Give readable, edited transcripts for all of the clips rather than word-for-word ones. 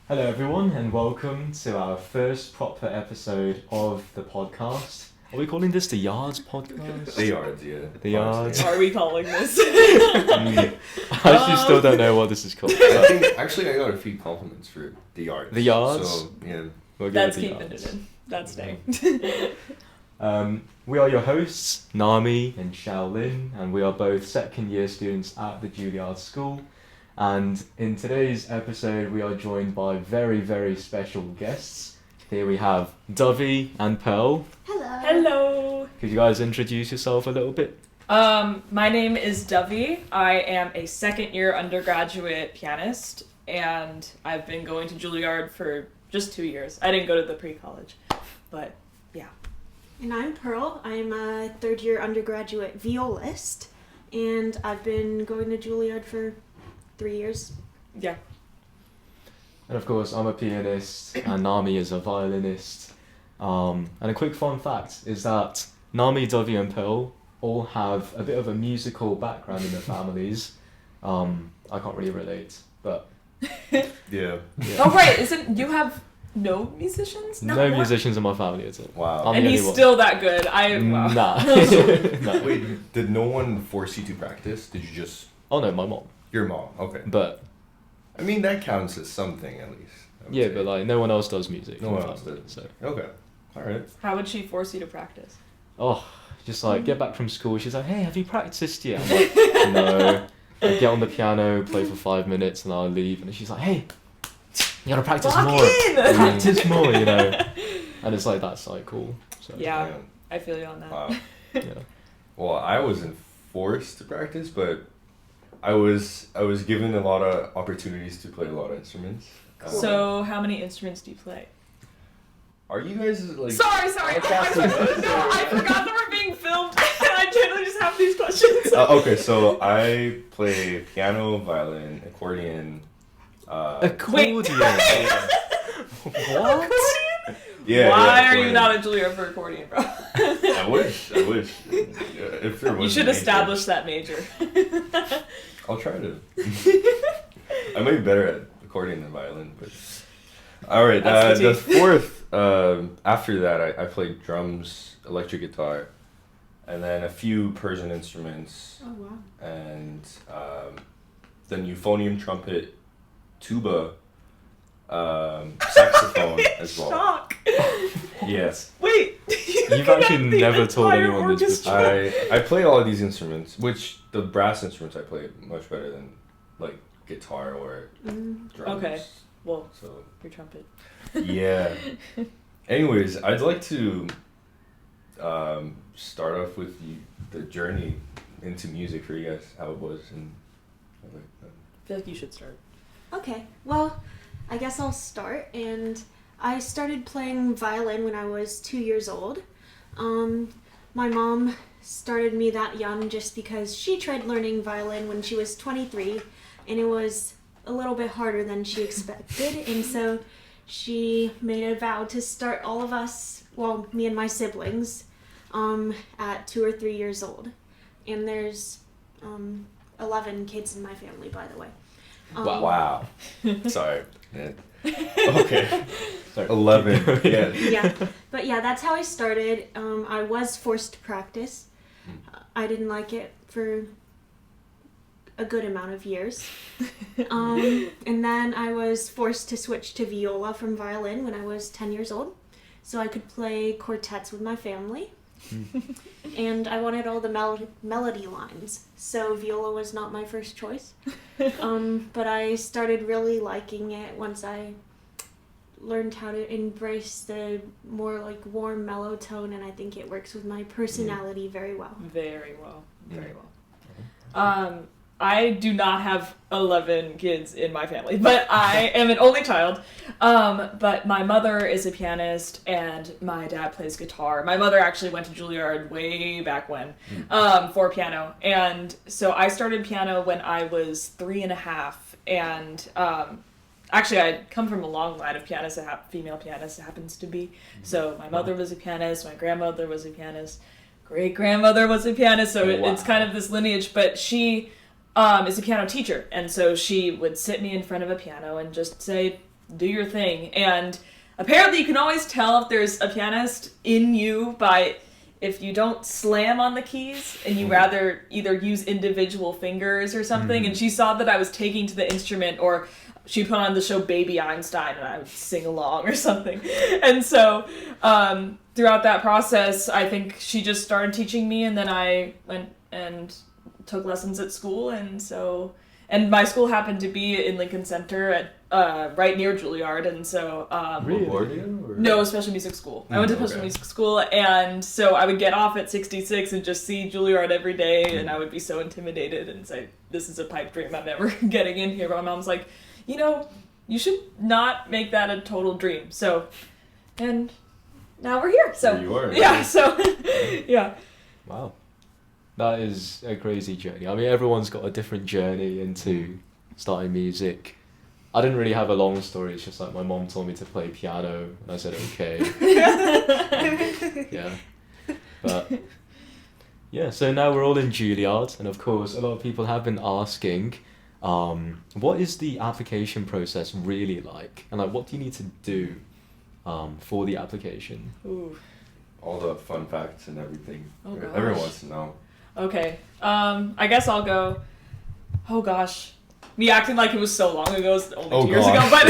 Hello everyone and welcome to our first proper episode of the podcast. Are we calling this the Yards podcast? The Yards, yeah. The Yards. Are we calling this? I actually still don't know what this is called. I think, actually I got a few compliments for the Yards. The Yards? So, yeah. We'll give That's it the keeping Yards. it in. That's staying. We are your hosts, Nami and Shaolin, and we are both second year students at the Juilliard School. And in today's episode, we are joined by very, very special guests. Here we have Dovie and Pearl. Hello. Hello. Could you guys introduce yourself a little bit? My name is Dovie. I am a second year undergraduate pianist, and I've been going to Juilliard for just 2 years. I didn't go to the pre-college, but yeah. And I'm Pearl. I'm a third year undergraduate violist, and I've been going to Juilliard for 3 years. Yeah. And of course, I'm a pianist, and Nami is a violinist. And a quick fun fact is that Nami, Dovie, and Pearl all have a bit of a musical background in their families. I can't really relate, but Yeah. Oh right, isn't you have no musicians? no musicians in my family at all. Wow. I'm And the he's only one. still that good. Wow. Nah. No. Wait, did no one force you to practice? Did you just... Oh no, my mom. Your mom, okay. But I mean, that counts as something, at least. I would yeah, say. but like no one else does music. No in one my else family, does. So Okay. Alright. How would she force you to practice? just like get back from school. She's like, "Hey, have you practiced yet?" I'm like, no. I get on the piano, play for 5 minutes, and I'll leave. And she's like, "Hey, you gotta practice Lock more. in!" Practice more, you know." And it's like that cycle. So Yeah. I feel you on that. Wow. yeah. Well, I wasn't forced to practice, but I was given a lot of opportunities to play a lot of instruments. So how many instruments do you play? Are you guys like... Sorry. I forgot that we're being filmed. I generally just have these questions. Okay, so I play piano, violin, accordion. Accordion. Wait. What? Yeah. Why yeah, are you accordion. not a Juilliard for accordion, bro? I wish. If there was. You should establish that major. I'll try to. I might be better at accordion than violin, but. All right. That's The the tea. fourth. After that, I played drums, electric guitar, and then a few Persian instruments, Oh, wow. and then euphonium, trumpet, tuba, saxophone as well. Shock. Yes. Wait. You've actually never told anyone this before. I play all of these instruments, which the brass instruments I play much better than like guitar or Mm. drums. Okay. Well, So your trumpet. yeah. Anyways, I'd like to start off with the journey into music for you guys, how it was, and I feel like you should start. Okay, well, I guess I'll start. And I started playing violin when I was 2 years old. My mom started me that young just because she tried learning violin when she was 23, and it was a little bit harder than she expected. And so she made a vow to start all of us, well, me and my siblings, at 2 or 3 years old. And there's 11 kids in my family, by the way. wow. Sorry. Yeah. Okay. 11. Yeah. Yeah, but yeah, that's how I started. I was forced to practice. I didn't like it for a good amount of years. And then I was forced to switch to viola from violin when I was 10 years old, so I could play quartets with my family. And I wanted all the melody lines, so viola was not my first choice. But I started really liking it once I learned how to embrace the more like warm mellow tone, and I think it works with my personality very well. Very well. Very well. I do not have 11 kids in my family, but I am an only child. But my mother is a pianist and my dad plays guitar. My mother actually went to Juilliard way back when for piano. And so I started piano when I was 3.5. And actually, I come from a long line of pianists, female pianists, it happens to be. So my mother was a pianist, my grandmother was a pianist, great-grandmother was a pianist, so it's kind of this lineage. But she is a piano teacher, and so she would sit me in front of a piano and just say, do your thing. And apparently you can always tell if there's a pianist in you by if you don't slam on the keys and you rather either use individual fingers or something. And she saw that I was taking to the instrument, or she put on the show Baby Einstein and I would sing along or something. And so throughout that process, I think she just started teaching me, and then I went and took lessons at school. And my school happened to be in Lincoln Center at right near Juilliard, and so Really? no, special music school. I went to special music school, and so I would get off at 66 and just see Juilliard every day, and I would be so intimidated and say, "This is a pipe dream. I'm never getting in here." But my mom's like, "You know, you should not make that a total dream." So, and now we're here. So Here you are. yeah. So yeah. Wow. That is a crazy journey. I mean, everyone's got a different journey into starting music. I didn't really have a long story. It's just like my mom told me to play piano, and I said okay. Yeah. But yeah, so now we're all in Juilliard, and of course, a lot of people have been asking, what is the application process really like, and like, what do you need to do for the application? Ooh. All the fun facts and everything. Oh, gosh. Everyone wants to know. Okay. I guess I'll go. Oh gosh. Me acting like it was so long ago is only 2 years ago, but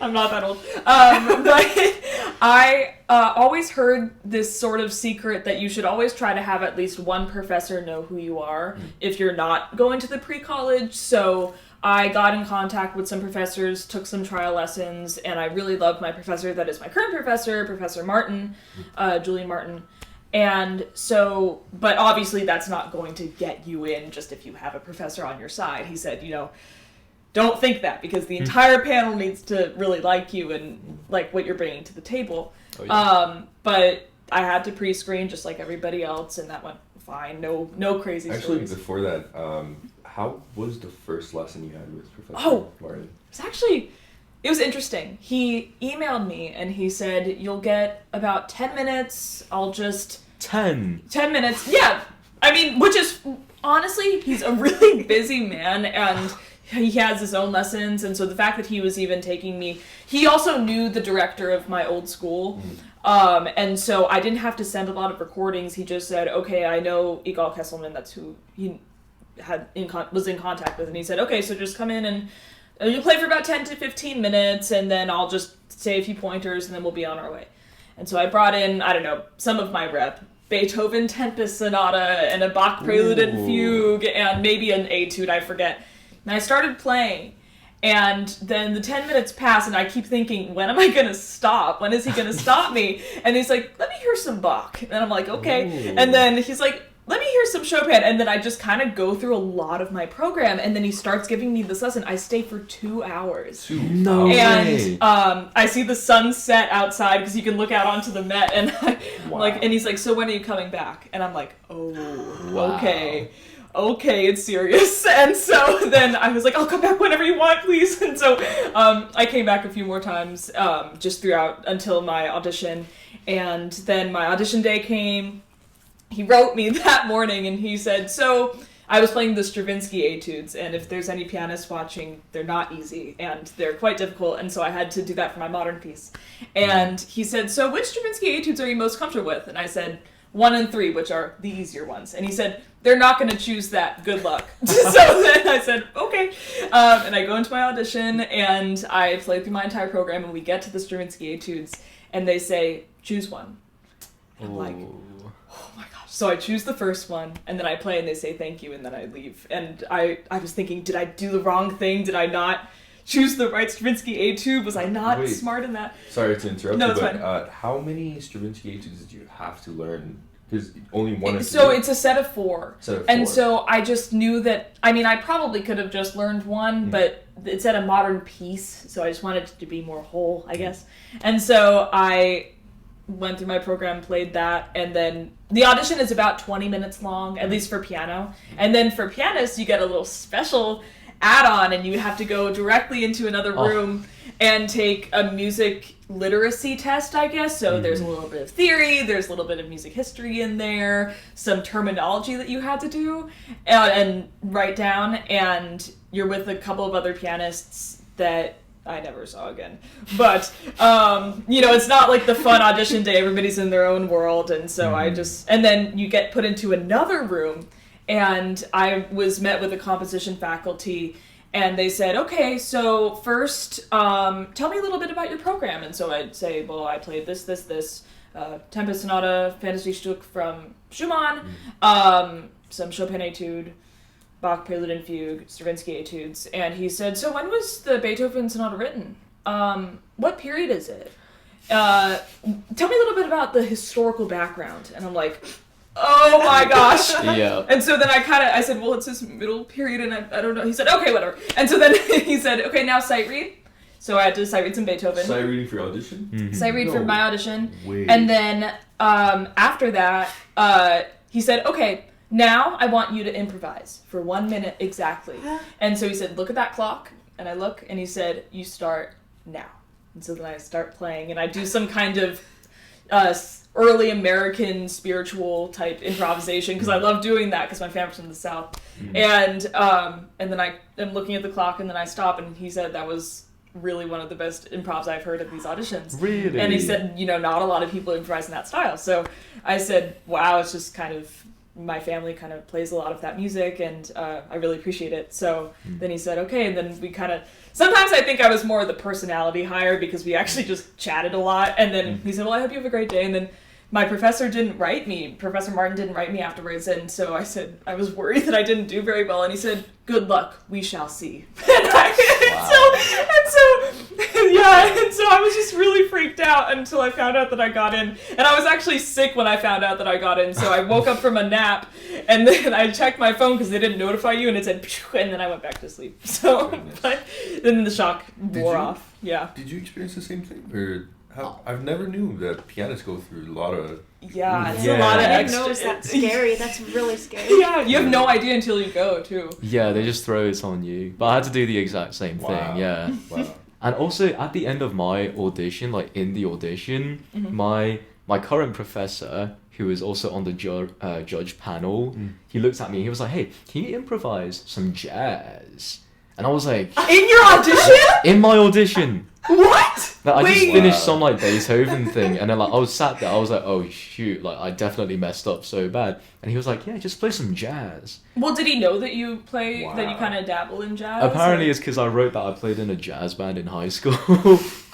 I'm not that old. But I always heard this sort of secret that you should always try to have at least one professor know who you are if you're not going to the pre-college. So I got in contact with some professors, took some trial lessons, and I really loved my professor that is my current professor, Professor Martin, Julian Martin. And so, but obviously that's not going to get you in just if you have a professor on your side. He said, don't think that, because the entire panel needs to really like you and like what you're bringing to the table. Oh, yeah. But I had to pre-screen just like everybody else, and that went fine. No crazy Actually, stories. before that, how was the first lesson you had with Professor Martin? It was interesting. He emailed me and he said, "You'll get about 10 minutes. I'll just..." 10 minutes. Yeah. I mean, which is, honestly, he's a really busy man, and he has his own lessons, and so the fact that he was even taking me... He also knew the director of my old school, and so I didn't have to send a lot of recordings. He just said, "Okay, I know Igal Kesselman," that's who he was in contact with, and he said, "Okay, so just come in and you'll play for about 10 to 15 minutes, and then I'll just say a few pointers, and then we'll be on our way." And so I brought in, I don't know, some of my rep. Beethoven Tempest Sonata and a Bach Prelude and Fugue and maybe an Etude, I forget. And I started playing, and then the 10 minutes pass, and I keep thinking, when am I going to stop? When is he going to stop me? And he's like, "Let me hear some Bach." And I'm like, "Okay." Ooh. And then he's like, "Let me hear some Chopin." And then I just kind of go through a lot of my program, and then he starts giving me this lesson. I stay for 2 hours. No way. I see the sun set outside because you can look out onto the Met, and and he's like, "So when are you coming back?" And I'm like, "Oh, wow. Okay, it's serious." And so then I was like, "I'll come back whenever you want, please." And so I came back a few more times just throughout until my audition, and then my audition day came. He wrote me that morning and he said, "So I was playing the Stravinsky etudes, and if there's any pianists watching, they're not easy and they're quite difficult, and so I had to do that for my modern piece." And he said, "So which Stravinsky etudes are you most comfortable with?" And I said, 1 and 3, which are the easier ones. And he said, "They're not going to choose that. Good luck." So then I said, "Okay." And I go into my audition and I play through my entire program, and we get to the Stravinsky etudes and they say, "Choose one." And I'm like, oh my gosh. So I choose the first one, and then I play, and they say thank you, and then I leave. And I was thinking, did I do the wrong thing? Did I not choose the right Stravinsky etude? Was I not smart in that? Sorry to interrupt you, but fine. How many Stravinsky etudes did you have to learn? Because only one or two. So it's a set of 4. And so I just knew that, I mean, I probably could have just learned one, but it's at a modern piece, so I just wanted it to be more whole, I guess. And so I went through my program, played that, and then the audition is about 20 minutes long, at least for piano. And then for pianists, you get a little special add-on, and you have to go directly into another room and take a music literacy test, I guess. So there's a little bit of theory, there's a little bit of music history in there, some terminology that you had to do and write down, and you're with a couple of other pianists that I never saw again. But, it's not like the fun audition day. Everybody's in their own world. And so and then you get put into another room. And I was met with a composition faculty. And they said, okay, so first, tell me a little bit about your program. And so I'd say, well, I played this, Tempest Sonata, Fantasy Stück from Schumann, some Chopin Etude, Bach Prelude and Fugue, Stravinsky Etudes. And he said, so when was the Beethoven Sonata written? What period is it? Tell me a little bit about the historical background. And I'm like, oh my gosh. Yeah. And so then I said, well, it's this middle period and I don't know. He said, okay, whatever. And so then he said, okay, now sight read. So I had to sight read some Beethoven. Sight reading for your audition? Mm-hmm. Sight read for my audition. Wait. And then after that, he said, okay, now I want you to improvise for 1 minute exactly. And so he said, look at that clock. And I look and he said, you start now. And so then I start playing and I do some kind of early American spiritual type improvisation because I love doing that because my family's from the South. And then I am looking at the clock and then I stop and he said that was really one of the best improvs I've heard at these auditions. Really? And he said, not a lot of people improvise in that style. So I said, wow, it's just kind of, my family kind of plays a lot of that music and I really appreciate it. So then he said, okay, and then we kind of, sometimes I think I was more the personality hire because we actually just chatted a lot. And then he said, well, I hope you have a great day. And then my professor didn't write me. Professor Martin didn't write me afterwards. And so I said, I was worried that I didn't do very well. And he said, good luck. We shall see. And so I was just really freaked out until I found out that I got in. And I was actually sick when I found out that I got in. So I woke up from a nap and then I checked my phone because they didn't notify you and it said, and then I went back to sleep. So but then the shock wore off. Yeah. Did you experience the same thing? Or I've never knew that pianists go through a lot of... Yeah, it's Yeah. a lot of I didn't extra. notice that's scary. That's really scary. Yeah, you have no idea until you go, too. Yeah, they just throw it on you. But I had to do the exact same Wow. thing, yeah. Wow. And also, at the end of my audition, like in the audition, my current professor, who was also on the judge panel, he looked at me and he was like, hey, can you improvise some jazz? And I was like... In your audition? In my audition! What? Like, I just Wait. finished some like Beethoven thing, and then like I was sat there, I was like, oh shoot, like I definitely messed up so bad. And he was like, yeah, just play some jazz. Well, did he know that you play, that you Wow. kind of dabble in jazz? Apparently or- it's because I wrote that I played in a jazz band in high school.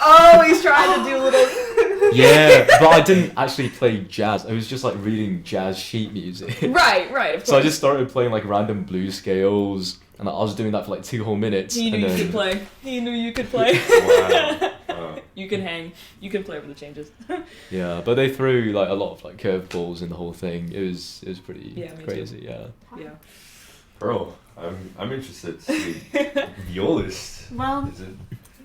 Oh, he's trying to do a little... Yeah, but I didn't actually play jazz. I was just like reading jazz sheet music. Right, of course. So I just started playing like random blues scales, and like, I was doing that for like 2 whole minutes. He knew and you then... could play. He knew you could play. Wow. You can hang. You can play over the changes. Yeah, but they threw like a lot of like curveballs in the whole thing. It was pretty Yeah, me too. crazy. Yeah. Yeah. Pearl, I'm interested to see violist. Well, Is it?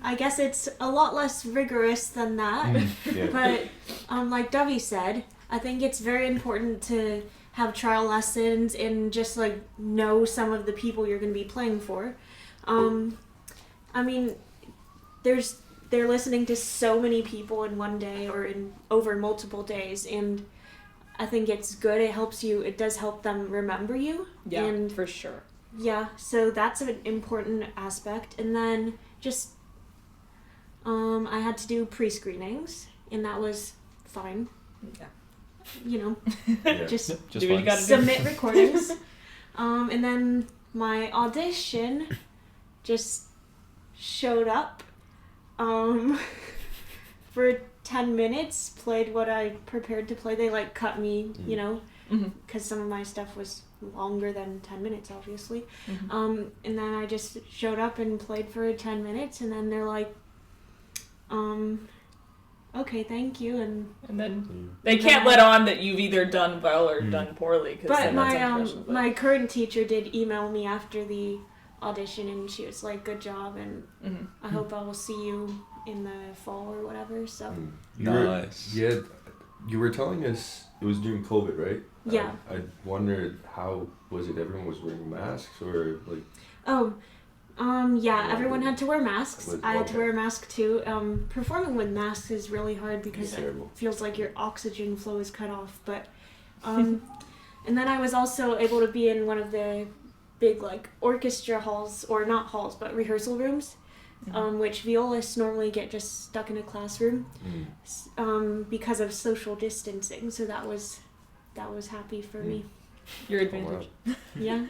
I guess it's a lot less rigorous than that. Yeah. But like Dovie said, I think it's very important to have trial lessons and just like know some of the people you're going to be playing for. I mean, they're listening to so many people in one day or in over multiple days, and I think it's good. It does help them remember you. Yeah, And for sure. yeah, so that's an important aspect. And then just I had to do pre-screenings, and that was fine. Yeah. You know, Yeah. just Just Do what you fine. gotta do. submit recordings. And then my audition just showed up for 10 minutes, played what I prepared to play. They like cut me, you know, Mhm. because some of my stuff was longer than 10 minutes, obviously. Mhm. And then I just showed up and played for 10 minutes, and then they're like, okay, thank you. And then they can't let on that you've either done well or done poorly. Cause But then my that's unprofessional, but- my current teacher did email me after the audition, and she was like, good job, and Mhm. I hope I will see you in the fall or whatever. So Nice. You were telling us it was during COVID, right? Yeah. I wondered how was it? Everyone was wearing masks, or like? yeah, everyone had to wear masks. With- I had to okay. wear a mask too. Performing with masks is really hard because It's it terrible. feels like your oxygen flow is cut off. But, and then I was also able to be in one of the big like orchestra halls, or not halls, but rehearsal rooms. which violists normally get just stuck in a classroom because of social distancing. So that was happy for me. Your advantage. Yeah.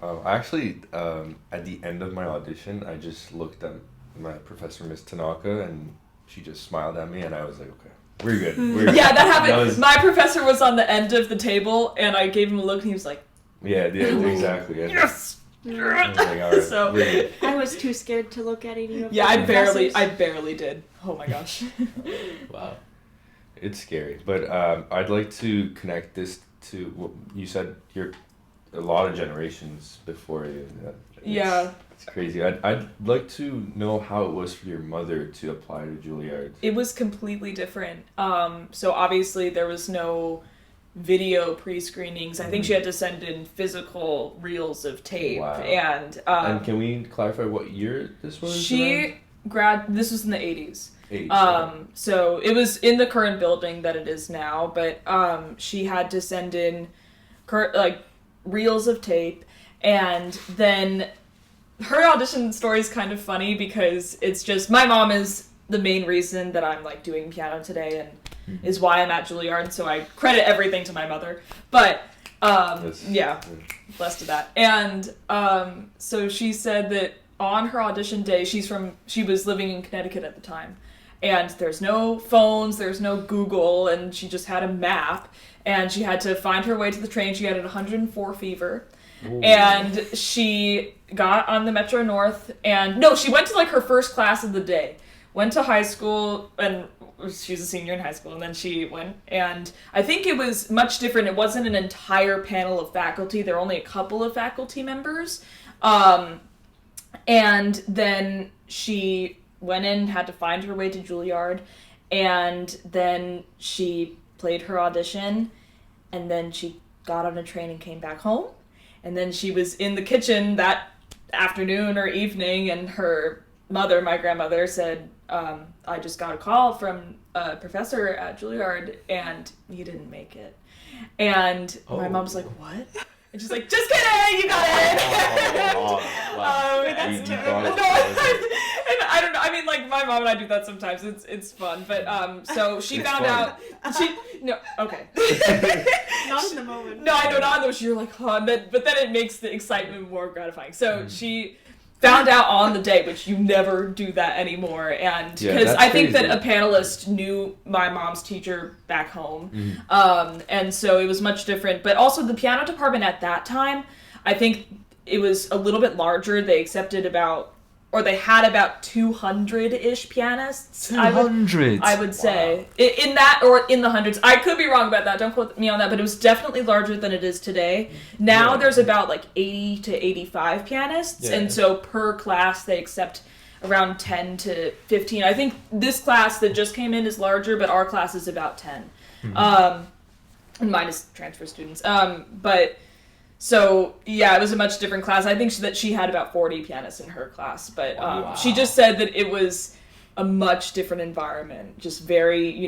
I actually, at the end of my audition, I just looked at my professor, Miss Tanaka, and she just smiled at me, and I was like, okay, we're good. We're good. Yeah, that happened. My professor was on the end of the table, and I gave him a look, and he was like, yeah, exactly. yes! I was like, all right, So- we're good. I was too scared to look at any of Yeah, the professors. I barely did. Oh my gosh. Wow. It's scary, but I'd like to connect this to what you said. You're a lot of generations before you. Yeah. It's crazy. I'd like to know how it was for your mother to apply to Juilliard. It was completely different. So obviously there was no video pre-screenings. I think she had to send in physical reels of tape. Wow. And can we clarify what year this was? she this was in the 80s. 80s. Okay. So it was in the current building that it is now, but she had to send in reels of tape, and then her audition story is kind of funny because it's just my mom is the main reason that I'm like doing piano today and is why I'm at Juilliard, so I credit everything to my mother. But yeah, blessed to that. And so she said that on her audition day, she was living in Connecticut at the time, and there's no phones, there's no Google, and she just had a map, and she had to find her way to the train. She had 104 fever. Ooh. And she got on the Metro North, and no, she went to like her first class of the day, went to high school, and she was a senior in high school, and then she went, and I think it was much different. It wasn't an entire panel of faculty. There were only a couple of faculty members. And then she went in, had to find her way to Juilliard, and then she played her audition, and then she got on a train and came back home. And then she was in the kitchen that afternoon or evening, and her mother, my grandmother, said, I just got a call from a professor at Juilliard, and you didn't make it. And my mom's like, what? And she's like, just kidding, you got it! Wow. That's You terrible. got it. No, and I don't know, I mean, like, my mom and I do that sometimes, it's fun, but, so she It's found fun. out, no, okay. Not in the moment. No, I know, not in the moment, you're like, huh, but then it makes the excitement more gratifying. So she found out on the day, which you never do that anymore, and because that's I think crazy. that a panelist knew my mom's teacher back home, and so it was much different. But also the piano department at that time, I think it was a little bit larger. They accepted they had about 200-ish pianists. 200? I would say. In that, or in the hundreds. I could be wrong about that, don't quote me on that, but it was definitely larger than it is today. Now there's about like 80 to 85 pianists, and so per class they accept around 10 to 15. I think this class that just came in is larger, but our class is about 10. And mine is transfer students. But... So, yeah, it was a much different class. I think that she had about 40 pianists in her class, but she just said that it was a much different environment, just very,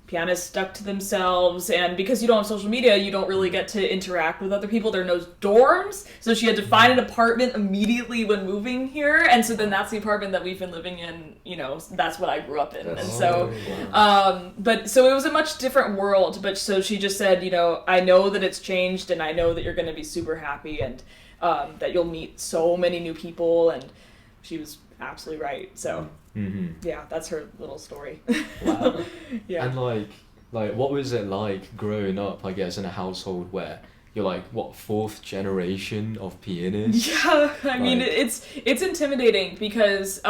pianists stuck to themselves, and because you don't have social media, you don't really get to interact with other people. There are no dorms, so she had to find an apartment immediately when moving here, and so then that's the apartment that we've been living in, that's what I grew up in, and so, but, so it was a much different world, but so she just said, I know that it's changed, and I know that you're going to be super happy, and that you'll meet so many new people, and she was absolutely right, so... Yeah, that's her little story. Wow. Yeah. And like what was it like growing up, I guess, in a household where you're like, what, 4th generation of pianists? Yeah, I mean, it's intimidating because,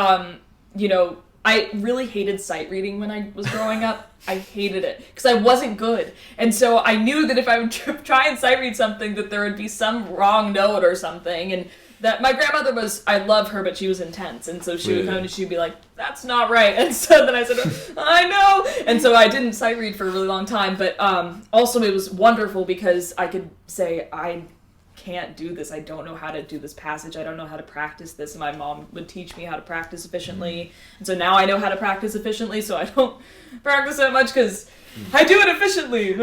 I really hated sight reading when I was growing up. I hated it because I wasn't good. And so I knew that if I would try and sight read something that there would be some wrong note or something, and that my grandmother I love her, but she was intense, and so she would come and she'd be like, that's not right, and so then I said, I know, and so I didn't sight read for a really long time, but also it was wonderful because I could say, I can't do this. I don't know how to do this passage. I don't know how to practice this. And my mom would teach me how to practice efficiently. And so now I know how to practice efficiently, so I don't practice that much because I do it efficiently.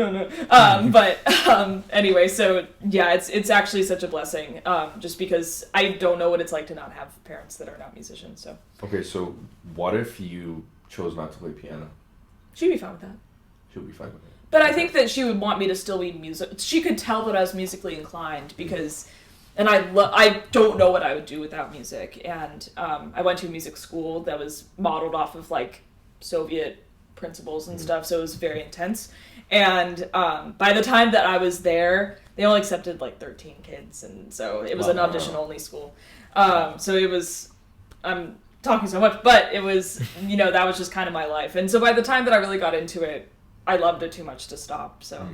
Anyway, so yeah, it's actually such a blessing, just because I don't know what it's like to not have parents that are not musicians. So Okay, so what if you chose not to play piano? she'd be fine with that. She'll be fine with it. But I think that she would want me to still be She could tell that I was musically inclined because, and I don't know what I would do without music. And I went to a music school that was modeled off of like Soviet principles and stuff, so it was very intense. And by the time that I was there, they only accepted like 13 kids, and so it was an audition only school. So it was, I'm talking so much, but it was, that was just kind of my life. And so by the time that I really got into it, I loved it too much to stop, so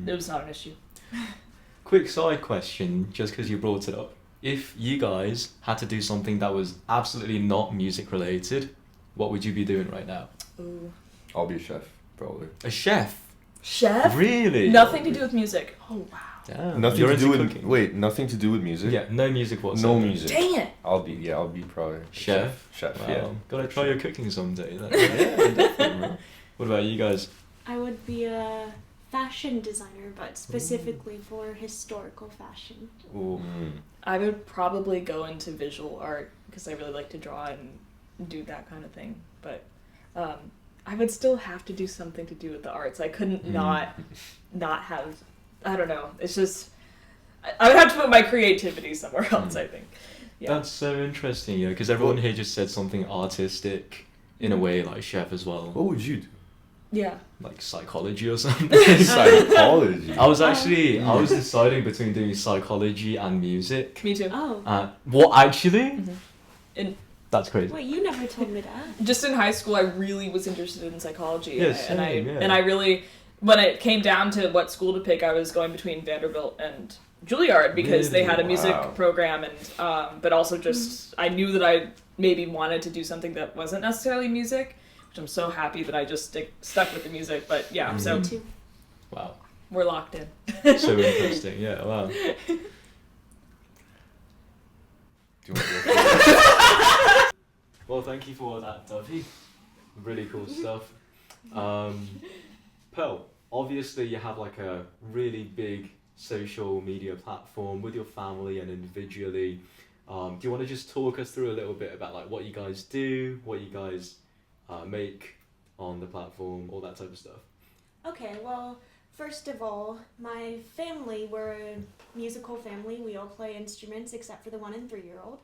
it was not an issue. Quick side question, just because you brought it up. If you guys had to do something that was absolutely not music related, what would you be doing right now? Ooh. I'll be a chef, probably. A chef? Chef? Really? Nothing to do with music. Oh, wow. Damn. Nothing You're to do into with cooking? Wait, nothing to do with music? Yeah, no music whatsoever. No music. Dang it! I'll be probably a Chef? Chef, Wow. yeah. Gotta try your cooking someday. Yeah, definitely, bro. What about you guys? I would be a fashion designer, but specifically for historical fashion. Ooh. I would probably go into visual art because I really like to draw and do that kind of thing. But I would still have to do something to do with the arts. I couldn't not have. I don't know. It's just I would have to put my creativity somewhere else. I think. Yeah. That's so interesting, because everyone here just said something artistic in a way, like chef as well. What would you do? Yeah. Like psychology or something. Psychology. I was deciding between doing psychology and music. Me too. Oh. What actually? In That's crazy. Wait, you never told me that. just in high school, I really was interested in psychology. Yeah, and same, I really, when it came down to what school to pick, I was going between Vanderbilt and Juilliard because they had a music Wow. program, and but also just I knew that I maybe wanted to do something that wasn't necessarily music, which I'm so happy that I just stuck with the music. But yeah, so Me too. Wow. we're locked in. So interesting. Yeah. Wow. Do you want to go? Well, thank you for that, Dovie. Really cool stuff. Pearl, obviously you have like a really big social media platform with your family and individually. Do you want to just talk us through a little bit about like what you guys do, what you guys make on the platform, all that type of stuff? Okay, well, first of all, my family, we're a musical family. We all play instruments except for the 1 and 3-year-old,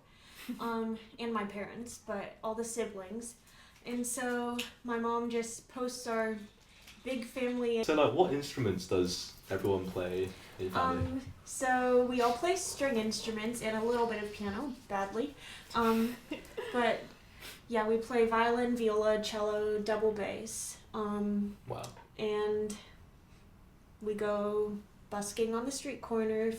and my parents, but all the siblings. And so my mom just posts our big family. So like what instruments does everyone play in your family? So we all play string instruments and a little bit of piano, badly. But yeah, we play violin, viola, cello, double bass. Wow. And we go busking on the street corner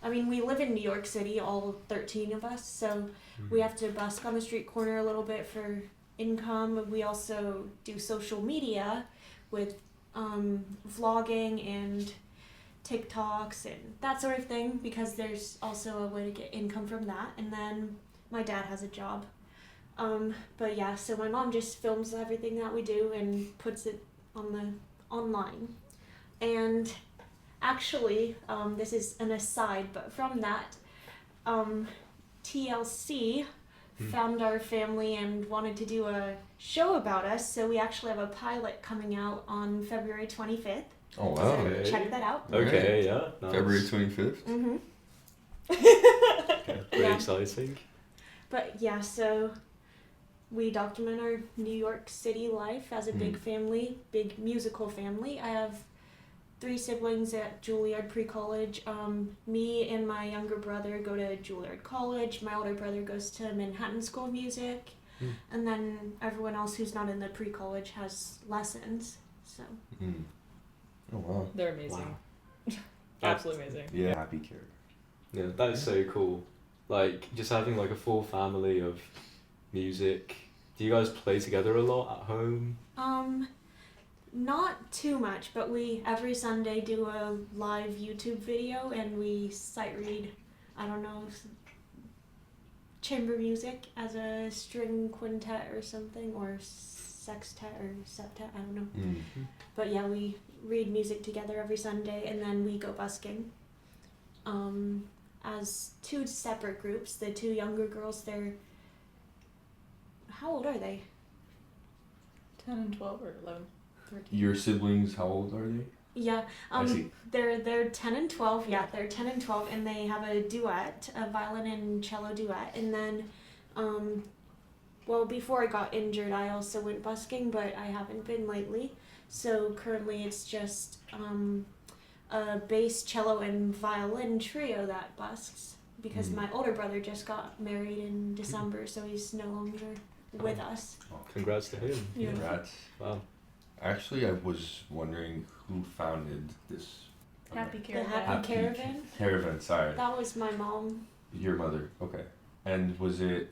we live in New York City, all 13 of us, so we have to busk on the street corner a little bit for income. We also do social media with vlogging and TikToks and that sort of thing, because there's also a way to get income from that. And then my dad has a job. But yeah, so my mom just films everything that we do and puts it online. And actually, this is an aside, but from that, TLC found our family and wanted to do a show about us, so we actually have a pilot coming out on February 25th. Oh, wow. So Okay. check that out. Okay, yeah. Nice. February 25th? Mm-hmm. Okay, pretty Yeah. exciting. But yeah, so we document our New York City life as a big family, big musical family. I have 3 siblings at Juilliard pre-college. Me and my younger brother go to Juilliard College. My older brother goes to Manhattan School of Music. And then everyone else who's not in the pre-college has lessons. So. Oh, wow. They're amazing. Wow. Absolutely amazing. Yeah. Happy Caravan. Yeah, that is so cool. Like, just having like a full family of music. Do you guys play together a lot at home? Not too much, but we every Sunday do a live YouTube video and we sight read, I don't know, chamber music as a string quintet or something, or sextet or septet, I don't know. Mm-hmm. But yeah, we read music together every Sunday and then we go busking. As two separate groups. The two younger girls, they're... How old are they? 10 and 12 or 11, 13. Your siblings, how old are they? Yeah, I see. they're 10 and 12. Yeah, they're 10 and 12, and they have a duet, a violin and cello duet. And then, well, before I got injured, I also went busking, but I haven't been lately. So currently, it's just a bass, cello, and violin trio that busks because my older brother just got married in December, so he's no longer with us. Congrats to him. Yeah. Congrats. Wow. Actually, I was wondering who founded this. Happy The Caravan. Happy Caravan. Caravan, sorry. That was my mom. Your mother, okay. And was it...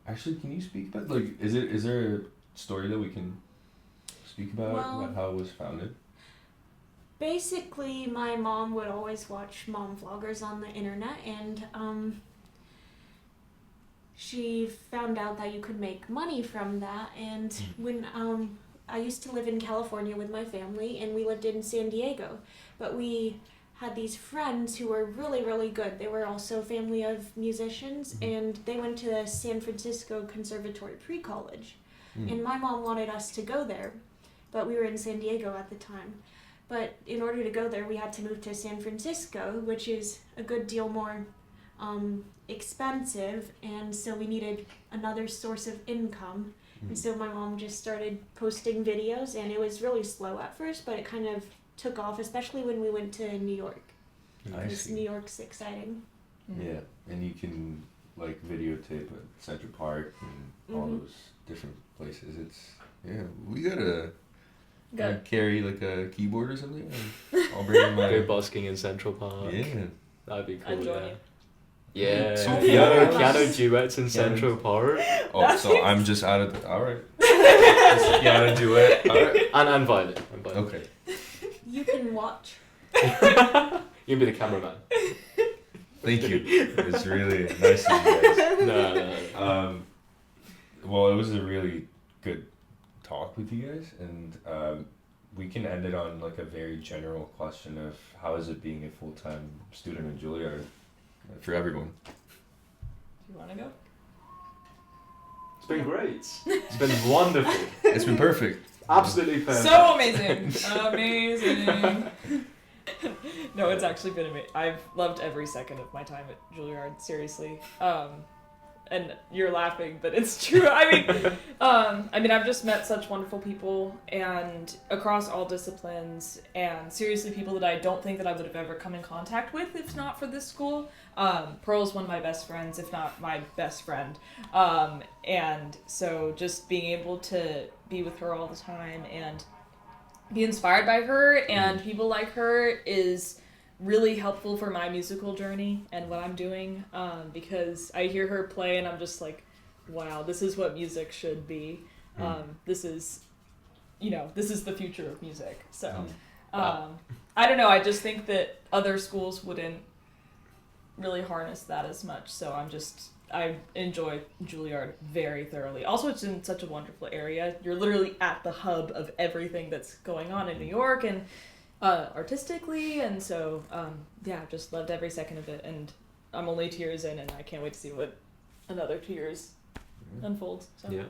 Actually, can you speak about, like, is there a story that we can speak about, Well, about how it was founded? Basically, my mom would always watch mom vloggers on the internet, and she found out that you could make money from that. And when I used to live in California with my family, and we lived in San Diego, but we had these friends who were really, really good. They were also a family of musicians, and they went to the San Francisco Conservatory pre-college. And my mom wanted us to go there, but we were in San Diego at the time. But in order to go there, we had to move to San Francisco, which is a good deal more expensive, and so we needed another source of income. And so my mom just started posting videos, and it was really slow at first, but it kind of took off, especially when we went to New York. I Because see. New York's exciting. Yeah, and you can, like, videotape at Central Park and all those different places. It's, yeah, we gotta carry, like, a keyboard or something. And I'll bring in my... Go busking in Central Park. Yeah. That'd be cool. I'd join yeah. you. Yeah. So Piano duets in Central Park. Oh, so I'm just out of the... Alright. Just piano duet. Alright. And violin. Okay. You can watch. You can be the cameraman. Thank you. It's really nice of you guys. No. Well, it was a really good talk with you guys, and we can end it on, like, a very general question of how is it being a full-time student in Juilliard for everyone. Do you want to go? It's been great. It's been wonderful. It's been perfect. Absolutely perfect. So amazing. Amazing. No, it's actually been amazing. I've loved every second of my time at Juilliard, seriously. And you're laughing, but it's true. I mean, I've just met such wonderful people, and across all disciplines, and seriously, people that I don't think that I would have ever come in contact with if not for this school. Pearl's one of my best friends, if not my best friend. And so just being able to be with her all the time and be inspired by her and people like her is really helpful for my musical journey and what I'm doing, because I hear her play and I'm just like, wow, this is what music should be. This is the future of music. So I don't know, I just think that other schools wouldn't really harness that as much, so I enjoy Juilliard very thoroughly. Also, it's in such a wonderful area. You're literally at the hub of everything that's going on in New York and artistically, and so I've just loved every second of it, and I'm only 2 years in, and I can't wait to see what another 2 years unfolds. So. Yeah.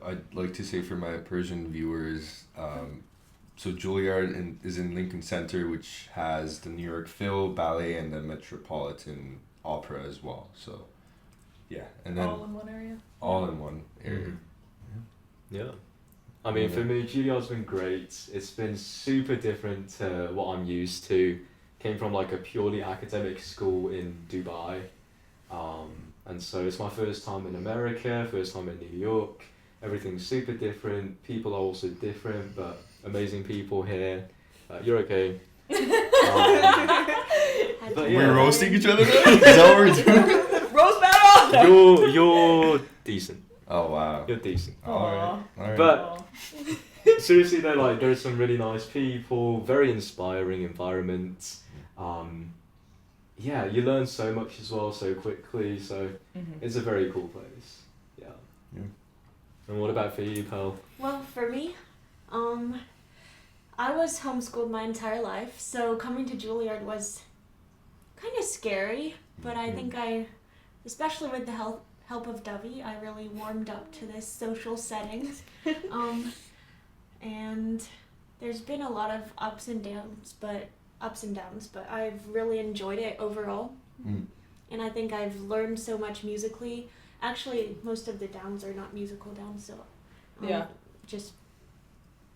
I'd like to say for my Persian viewers, so Juilliard is in Lincoln Center, which has the New York Phil, Ballet, and the Metropolitan Opera as well. So, yeah, and then All in one area. all in one area. Yeah. I mean, for me, Juilliard's been great. It's been super different to what I'm used to. Came from, like, a purely academic school in Dubai. And so it's my first time in America, first time in New York. Everything's super different. People are also different, but amazing people here. You're okay. But yeah. We're roasting each other now? Is that what we're doing? Rose battle! You're decent. Oh, wow. You're decent. All right. But Aw. Seriously though, like there's some really nice people, very inspiring environments. Yeah, you learn so much as well so quickly. So it's a very cool place. Yeah. And what about for you, Pearl? Well, for me, I was homeschooled my entire life, so coming to Juilliard was kind of scary, but I think especially with the help of Dovie, I really warmed up to this social setting. And there's been a lot of ups and downs, but I've really enjoyed it overall. And I think I've learned so much musically. Actually, most of the downs are not musical downs, so just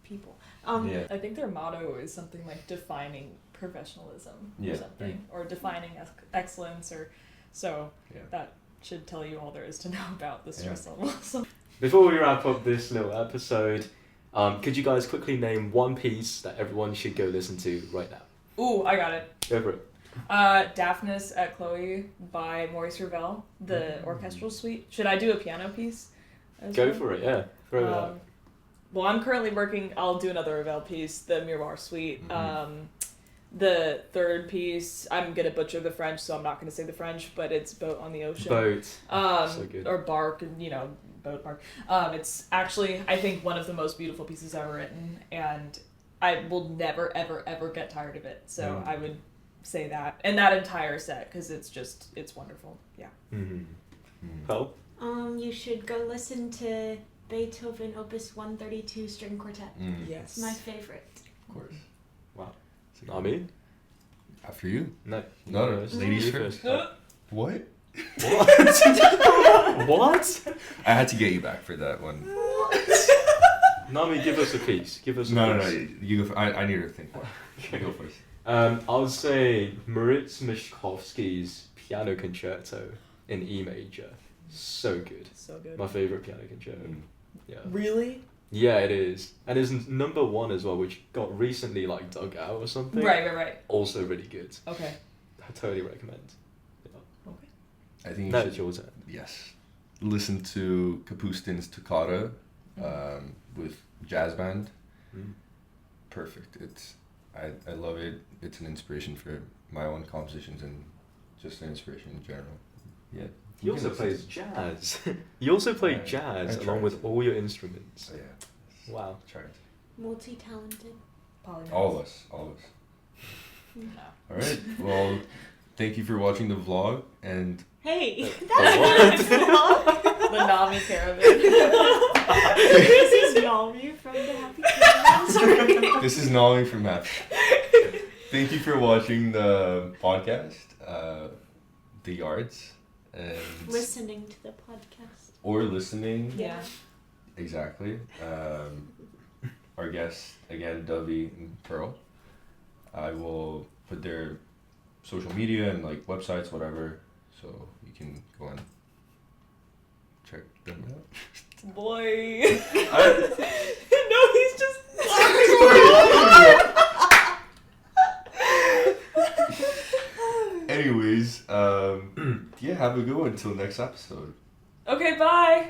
people. I think their motto is something like defining professionalism or something, or defining excellence, or so that should tell you all there is to know about the stress level. So. Before we wrap up this little episode, could you guys quickly name one piece that everyone should go listen to right now? Ooh, I got it. Go for it. Daphnis at Chloe by Maurice Ravel, the orchestral suite. Should I do a piano piece? Go for it, yeah. Throw it out. Well, I'm currently I'll do another Ravel piece, the Miroir suite. The third piece, I'm going to butcher the French, so I'm not going to say the French, but it's Boat on the Ocean. Boat. So good. Or Bark, Boat Bark. It's actually, I think, one of the most beautiful pieces ever written, and I will never, ever, ever get tired of it. So I would say that. And that entire set, because it's wonderful. Yeah. Pearl? You should go listen to Beethoven Opus 132 String Quartet. Yes. It's my favorite. Of course. Wow. I mean? After you? No. Ladies first. What? What? I had to get you back for that one. Nami, give us a piece. Give us a No. piece. You go. I need to think more. You go first. I would say Moritz Mishkovsky's Piano Concerto in E major. So good. So good. My favorite piano concerto. Yeah. Really? Yeah, it is. And it's number 1 as well, which got recently dug out or something. Right. Also really good. Okay. I totally recommend. Yeah. Okay. I think It's your turn. Yes. Listen to Kapustin's Toccata with jazz band. Perfect. I love it. It's an inspiration for my own compositions and just an inspiration in general. Yeah. He also plays jazz. You also play jazz I along tried. with all your instruments. Oh, yeah. Wow. Tried. Multi-talented. Polymath. All of us. No. All right. Well, thank you for watching the vlog, and Hey, what? that's vlog. The Nami Caravan. This is Nami from the Happy Caravan. Sorry. this is Nolly from Happy. Thank you for watching the podcast, The Yards, and Listening to the podcast. or listening. Yeah. Exactly. Our guests again, Dovie and Pearl. I will put their social media and websites, whatever, so you can go and check them out. Boy. I- No, he's just. Anyways, yeah, have a good one until next episode. Okay, bye.